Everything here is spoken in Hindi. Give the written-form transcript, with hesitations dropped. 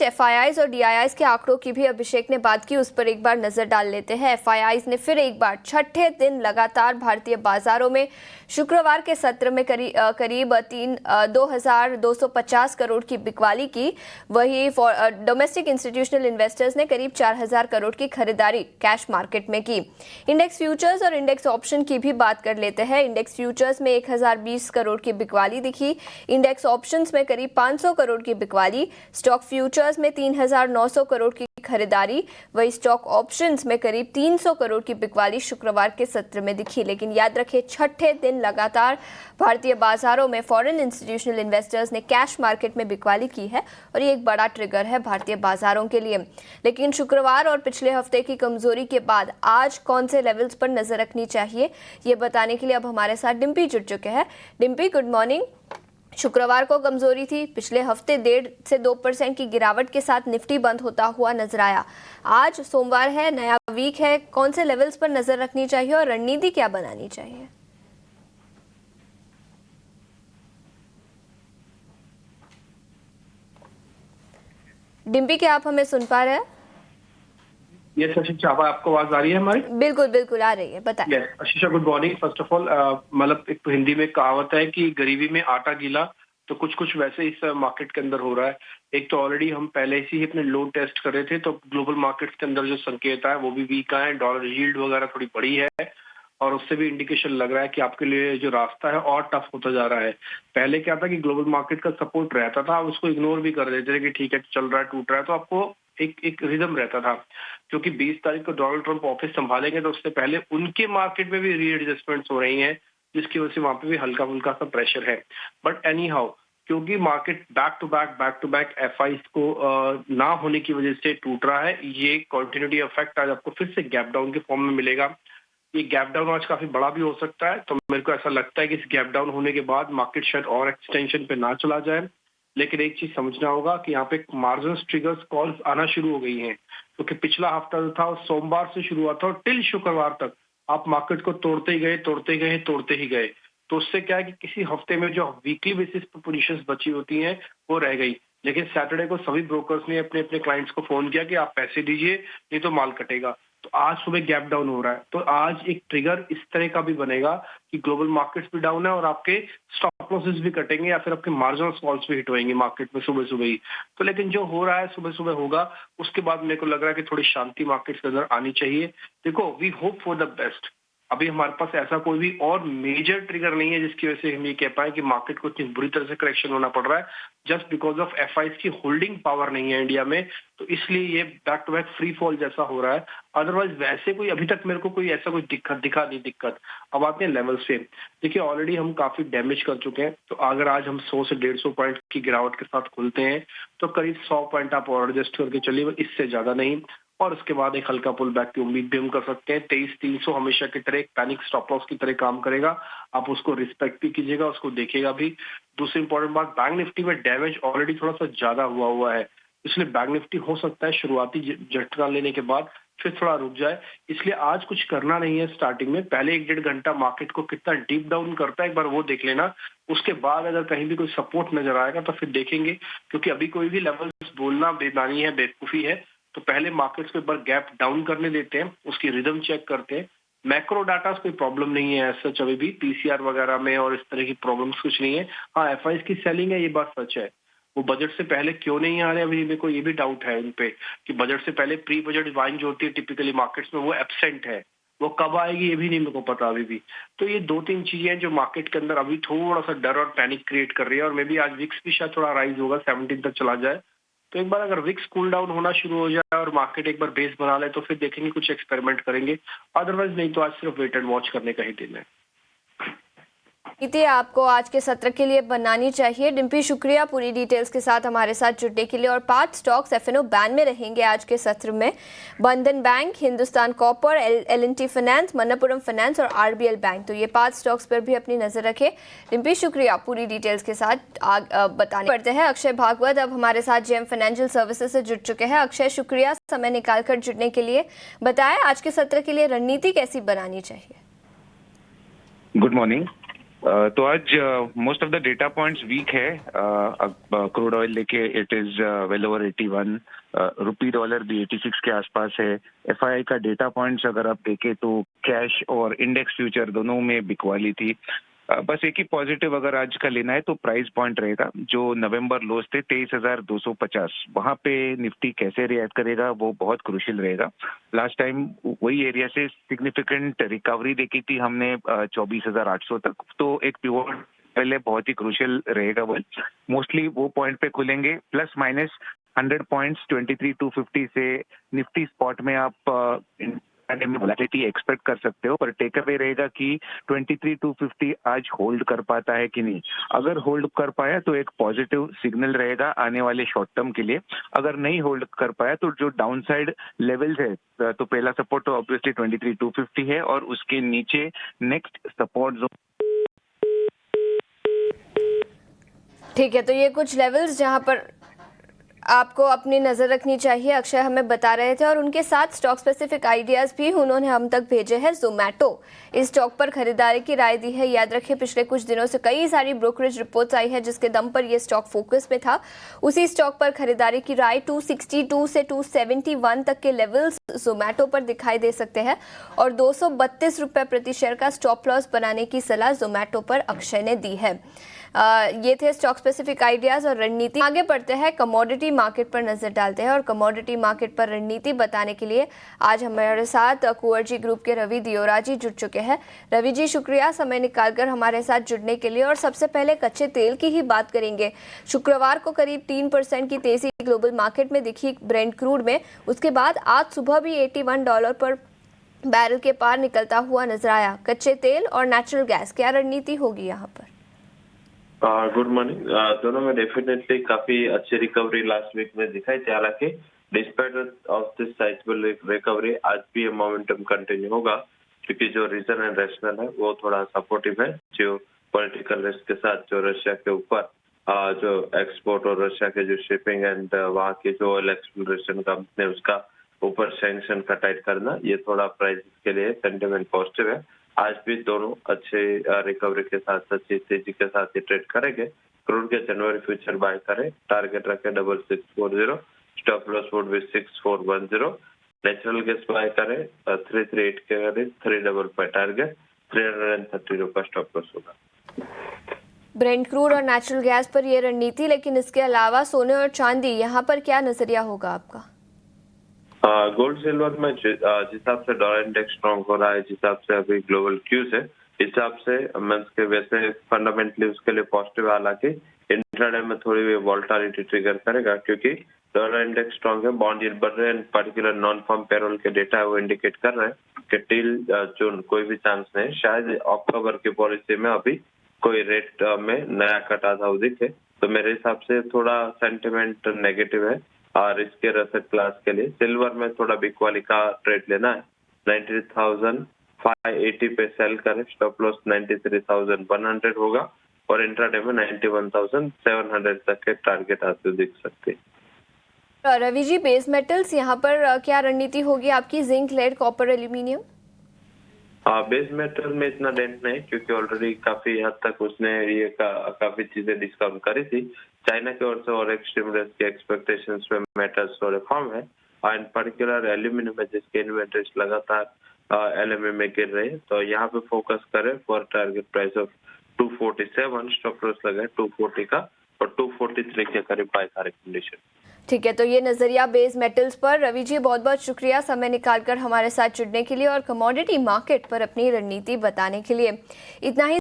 एफआईआईज और डीआईआईज के आंकड़ों की भी अभिषेक ने बात की, उस पर एक बार नजर डाल लेते हैं। एफआईआईज ने फिर एक बार छठे दिन लगातार भारतीय बाजारों में शुक्रवार के सत्र में करीब 2,250 करोड़ की बिकवाली की। वहीं डोमेस्टिक इंस्टीट्यूशनल इन्वेस्टर्स ने करीब 4,000 करोड़ की खरीदारी कैश मार्केट में की। इंडेक्स फ्यूचर्स और इंडेक्स ऑप्शन की भी बात कर लेते हैं। इंडेक्स फ्यूचर्स में 1,020 करोड़ की बिकवाली दिखी, इंडेक्स ऑप्शंस में करीब 500 करोड़ की बिकवाली, स्टॉक फ्यूचर्स में 3,900 करोड़ की खरीदारी, वही स्टॉक ऑप्शंस में करीब 300 करोड़ की बिकवाली शुक्रवार के सत्र में दिखी। लेकिन याद रखें, छठे दिन लगातार भारतीय बाजारों में फॉरेन इंस्टीट्यूशनल इन्वेस्टर्स ने कैश मार्केट में बिकवाली की है और ये एक बड़ा ट्रिगर है भारतीय बाजारों के लिए। लेकिन शुक्रवार और पिछले हफ्ते की कमजोरी के बाद आज कौन से लेवल्स पर नजर रखनी चाहिए, ये बताने के लिए अब हमारे साथ डिम्पी जुड़ चुके हैं। Dimpy, good morning. शुक्रवार को कमजोरी थी, पिछले हफ्ते 1.5 से 2% की गिरावट के साथ निफ्टी बंद होता हुआ नजर आया। आज सोमवार है, नया वीक है, कौन से लेवल्स पर नजर रखनी चाहिए और रणनीति क्या बनानी चाहिए? डिम्पी, क्या आप हमें सुन पा रहे हैं? यस आशीषा, आपको आवाज आ रही है हमारी? बिल्कुल बिल्कुल आ रही है, बताइए। Yes Ashisha, good morning. First of all, मतलब एक तो हिंदी में कहावत है कि गरीबी में आटा गीला, तो कुछ कुछ वैसे इस मार्केट के अंदर हो रहा है। एक तो ऑलरेडी हम पहले से ही अपने लो टेस्ट कर रहे थे, तो ग्लोबल मार्केट्स के अंदर जो संकेत है वो भी वीक है, डॉलर यील्ड वगैरह थोड़ी बड़ी है और उससे भी इंडिकेशन लग रहा है कि आपके लिए जो रास्ता है और टफ होता जा रहा है। पहले क्या था कि ग्लोबल मार्केट का सपोर्ट रहता था, आप उसको इग्नोर भी कर देते थे कि ठीक है चल रहा है, टूट रहा है, तो आपको एक रिदम रहता था। क्योंकि 20 तारीख को डोनाल्ड ट्रंप ऑफिस संभालेंगे तो उससे पहले उनके मार्केट में भी रीएडजस्टमेंट्स हो रही हैं, जिसकी वजह से वहां पे भी हल्का फुल्का सा प्रेशर है। बट एनी हाउ, क्योंकि मार्केट बैक टू बैक एफआईस को ना होने की वजह से टूट रहा है, ये कंटिन्यूटी इफेक्ट आज आपको फिर से गैप डाउन के फॉर्म में मिलेगा। ये गैप डाउन आज काफी बड़ा भी हो सकता है, तो मेरे को ऐसा लगता है कि इस गैप डाउन होने के बाद मार्केट शायद और एक्सटेंशन पे ना चला जाए। लेकिन एक चीज समझना होगा कि यहाँ पे मार्जिन ट्रिगर्स कॉल्स आना शुरू हो गई हैं, क्योंकि पिछला हफ्ता जो था वो सोमवार से शुरू हुआ था और टिल शुक्रवार तक आप मार्केट को तोड़ते ही गए, तोड़ते गए, तोड़ते ही गए। तो उससे क्या है कि किसी हफ्ते में जो वीकली बेसिस पर पोजीशंस बची होती हैं वो रह गई। लेकिन सैटरडे को सभी ब्रोकर्स ने अपने अपने क्लाइंट्स को फोन किया कि आप पैसे दीजिए, नहीं तो माल कटेगा। तो आज सुबह गैप डाउन हो रहा है, तो आज एक ट्रिगर इस तरह का भी बनेगा कि ग्लोबल मार्केट्स भी डाउन है और आपके स्टॉप लॉसेस भी कटेंगे या फिर आपके मार्जिनल कॉल्स भी हिट होंगे मार्केट में सुबह सुबह ही। तो लेकिन जो हो रहा है सुबह सुबह होगा, उसके बाद मेरे को लग रहा है कि थोड़ी शांति मार्केट्स के अंदर आनी चाहिए। देखो, we hope for the best. अभी हमारे पास ऐसा कोई भी और मेजर ट्रिगर नहीं है जिसकी वजह से हम ये कह पाए कि मार्केट को इतनी बुरी तरह से करेक्शन होना पड़ रहा है, जस्ट बिकॉज ऑफ एफआईस की होल्डिंग पावर नहीं है इंडिया में, तो इसलिए ये back to back free fall जैसा हो रहा है। अदरवाइज वैसे कोई अभी तक मेरे को कोई ऐसा कोई दिखा नहीं दिक्कत। अब आते हैं लेवल्स पे। देखिए, ऑलरेडी हम काफी डैमेज कर चुके हैं, तो अगर आज हम 100 से 150 पॉइंट की गिरावट के साथ खुलते हैं तो करीब 100 पॉइंट आप और एडजस्ट करके चलिए, इससे ज्यादा नहीं। और उसके बाद एक हल्का पुल बैक की उम्मीद भी हम कर सकते हैं। 23,300 हमेशा की तरह एक पैनिक स्टॉप लॉस की तरह काम करेगा, आप उसको रिस्पेक्ट भी कीजिएगा, उसको देखिएगा भी। दूसरी इंपॉर्टेंट बात, बैंक निफ्टी में डैमेज ऑलरेडी थोड़ा सा ज्यादा हुआ है, इसलिए बैंक निफ्टी हो सकता है शुरुआती झटका लेने के बाद फिर थोड़ा रुक जाए। इसलिए आज कुछ करना नहीं है स्टार्टिंग में, पहले 1-1.5 घंटा मार्केट को कितना डीप डाउन करता है एक बार वो देख लेना। उसके बाद अगर कहीं भी कोई सपोर्ट नजर आएगा तो फिर देखेंगे, क्योंकि अभी कोई भी लेवल्स बोलना बेमानी है, बेवकूफी है। तो पहले मार्केट्स को एक बार गैप डाउन करने देते हैं, उसकी रिदम चेक करते हैं। मैक्रो डाटा कोई प्रॉब्लम नहीं है सच, अभी भी पीसीआर वगैरह में और इस तरह की प्रॉब्लम्स कुछ नहीं है। हाँ, एफआईस की सेलिंग है, ये बात सच है। वो बजट से पहले क्यों नहीं आ रहे, अभी मेरे को ये भी डाउट है उन पे कि बजट से पहले प्री बजट बाइंग जो होती है टिपिकली मार्केट्स में, वो एब्सेंट है। वो कब आएगी ये भी नहीं मेरे को पता अभी भी। तो ये 2-3 चीजें हैं जो मार्केट के अंदर अभी थोड़ा सा डर और पैनिक क्रिएट कर रही है। और मे बी आज विक्स भी शायद थोड़ा राइज होगा, 17 तक चला जाए। तो एक बार अगर विक्स कूल डाउन होना शुरू हो जाए और मार्केट एक बार बेस बना ले तो फिर देखेंगे, कुछ एक्सपेरिमेंट करेंगे। अदरवाइज नहीं तो आज सिर्फ वेट एंड वॉच करने का ही दिन है। नीति आपको आज के सत्र के लिए बनानी चाहिए। डिम्पी, शुक्रिया पूरी डिटेल्स के साथ हमारे साथ जुड़ने के लिए। और 5 स्टॉक्स एफएनओ बैन में रहेंगे आज के सत्र में। बंधन bank, Hindustan copper, L&T finance, Manappuram finance और आरबीएल बैंक, तो ये 5 स्टॉक्स पर भी अपनी नजर रखें। डिम्पी, शुक्रिया पूरी डिटेल्स के साथ बताने पड़ते हैं। अक्षय भागवत अब हमारे साथ जेएम फाइनेंशियल सर्विसेज से जुड़ चुके हैं। अक्षय, शुक्रिया समय निकालकर जुड़ने के लिए। बताएं आज के सत्र के लिए रणनीति कैसी बनानी चाहिए? Good morning. तो आज most of the data points weak है। क्रूड ऑयल लेके it is well over 81, rupee dollar भी 86 के आसपास है। एफआईआई का डेटा पॉइंट्स अगर आप देखें तो कैश और इंडेक्स फ्यूचर दोनों में बिकवाली थी। बस एक ही पॉजिटिव अगर आज का लेना है तो प्राइस पॉइंट रहेगा, जो नवंबर लोस थे 23,250, वहां पे निफ्टी कैसे रिएक्ट करेगा वो बहुत क्रूशियल रहेगा। लास्ट टाइम वही एरिया से सिग्निफिकेंट रिकवरी देखी थी हमने 24,800 तक, तो एक पिवोट पहले बहुत ही क्रूशियल रहेगा। वो मोस्टली वो पॉइंट पे खुलेंगे, प्लस माइनस 100 पॉइंट्स 23,250 से निफ्टी स्पॉट में आप वोलेटिलिटी एक्सपेक्ट कर सकते हो, पर टेक अवे रहेगा कि 23,250 आज होल्ड कर पाता है कि नहीं। अगर होल्ड कर पाया तो एक पॉजिटिव सिग्नल रहेगा आने वाले शॉर्ट टर्म के लिए। अगर नहीं होल्ड कर पाया तो जो डाउनसाइड लेवल्स है, तो पहला सपोर्ट तो ऑब्वियसली 23,250 है और उसके नीचे नेक्स्ट सपोर्ट जोन। ठीक है, तो ये कुछ लेवल्स जहां पर आपको अपनी नज़र रखनी चाहिए अक्षय हमें बता रहे थे, और उनके साथ स्टॉक स्पेसिफिक आइडियाज़ भी उन्होंने हम तक भेजे हैं। जोमैटो इस स्टॉक पर खरीदारी की राय दी है। याद रखिए पिछले कुछ दिनों से कई सारी ब्रोकरेज रिपोर्ट्स आई है जिसके दम पर ये स्टॉक फोकस में था। उसी स्टॉक पर खरीदारी की राय 262 से 271 तक के लेवल्स जोमैटो पर दिखाई दे सकते हैं, और 232 रुपये प्रति शेयर का स्टॉप लॉस बनाने की सलाह जोमैटो पर अक्षय ने दी है। ये थे स्टॉक स्पेसिफिक आइडियाज और रणनीति। आगे बढ़ते हैं, कमोडिटी मार्केट पर नजर डालते हैं, और कमोडिटी मार्केट पर रणनीति बताने के लिए आज हमारे साथ कुंवरजी ग्रुप के रवि दियोरा जी जुड़ चुके हैं। रवि जी शुक्रिया समय निकालकर हमारे साथ जुड़ने के लिए। और सबसे पहले कच्चे तेल की ही बात करेंगे। शुक्रवार को करीब 3% की तेजी ग्लोबल मार्केट में दिखी ब्रेंट क्रूड में, उसके बाद आज सुबह भी $81 पर बैरल के पार निकलता हुआ नजर आया। कच्चे तेल और नेचुरल गैस, क्या रणनीति होगी यहाँ पर? Good morning. दोनों में डेफिनेटली काफी अच्छी रिकवरी लास्ट वीक में दिखाई थी। हालांकि despite of this sizeable recovery आज भी ये मोमेंटम कंटिन्यू होगा, क्योंकि जो रीजन एंड रैशनल है वो थोड़ा सपोर्टिव है। जो पॉलिटिकल रिस्क के साथ जो रशिया के ऊपर जो एक्सपोर्ट और रशिया के जो शिपिंग एंड वहाँ की जो ऑयल एक्सप्लोरेशन कंपनी उसका ऊपर सैंक्शन का टाइट करना, ये थोड़ा प्राइस के लिए सेंटिमेंट पॉजिटिव है। आज भी दोनों अच्छे रिकवरी के साथ अच्छी तेजी के साथ ही ट्रेड करेंगे। क्रूड के जनवरी फ्यूचर बाय करें, टारगेट रखें 6640, stop loss would be 6410। Natural gas buy करें 338 के करीब, 355 टारगेट, 330 रुपये स्टॉप लॉस होगा। ब्रेंट क्रूड और नेचुरल गैस पर यह रणनीति, लेकिन इसके अलावा सोने और चांदी, यहाँ पर क्या नजरिया होगा आपका? गोल्ड सिल्वर में जिस हिसाब से डॉलर इंडेक्स स्ट्रॉन्ग हो रहा है, जिस हिसाब से अभी ग्लोबल क्यूज है, इस हिसाब से मींस के वैसे फंडामेंटली उसके लिए पॉजिटिव। हालांकि इंट्राडे में थोड़ी वोलेटिलिटी ट्रिगर करेगा, क्योंकि डॉलर इंडेक्स स्ट्रॉन्ग है, बॉन्ड यील्ड बढ़ रहे हैं, पर्टिकुलर नॉन फार्म पेरोल के डेटा है वो इंडिकेट कर रहे हैं कि टिल जून कोई भी चांस नहीं, शायद अक्टूबर की पॉलिसी में अभी कोई रेट में नया कट आता हुआ दिखे। तो मेरे हिसाब से थोड़ा सेंटिमेंट नेगेटिव है और इसके एसेट क्लास के लिए सिल्वर में थोड़ा बिकवाली का ट्रेड लेना है। 93,580 पे सेल करें, स्टॉप लॉस 93,100 होगा, और इंट्राडे में 91,700 तक के टारगेट आते दिख सकते हैं। रवि जी, बेस मेटल्स यहाँ पर क्या रणनीति होगी आपकी? Zinc, lead, copper, aluminium? Base metal में इतना डेंट नहीं, क्योंकि ऑलरेडी काफी हद तक उसने ये काफी चीजें डिस्काउंट करी थी। चाइना की ओर से और एक स्टिमुलस के एक्सपेक्टेशंस में मेटल्स थोड़े फॉर्म है, एंड पर्टिकुलर एल्यूमिनियम में जिसके इन्वेंटरीज लगातार एलएमए में गिर रही है, तो यहाँ पे फोकस करें for target price of 247, stop loss लगाए 240 का, और 243 के करीब बाय का रिकमेंडेशन। ठीक है, तो ये नजरिया बेस मेटल्स पर। रवि जी बहुत बहुत शुक्रिया समय निकालकर हमारे साथ जुड़ने के लिए और कमोडिटी मार्केट पर अपनी रणनीति बताने के लिए। इतना ही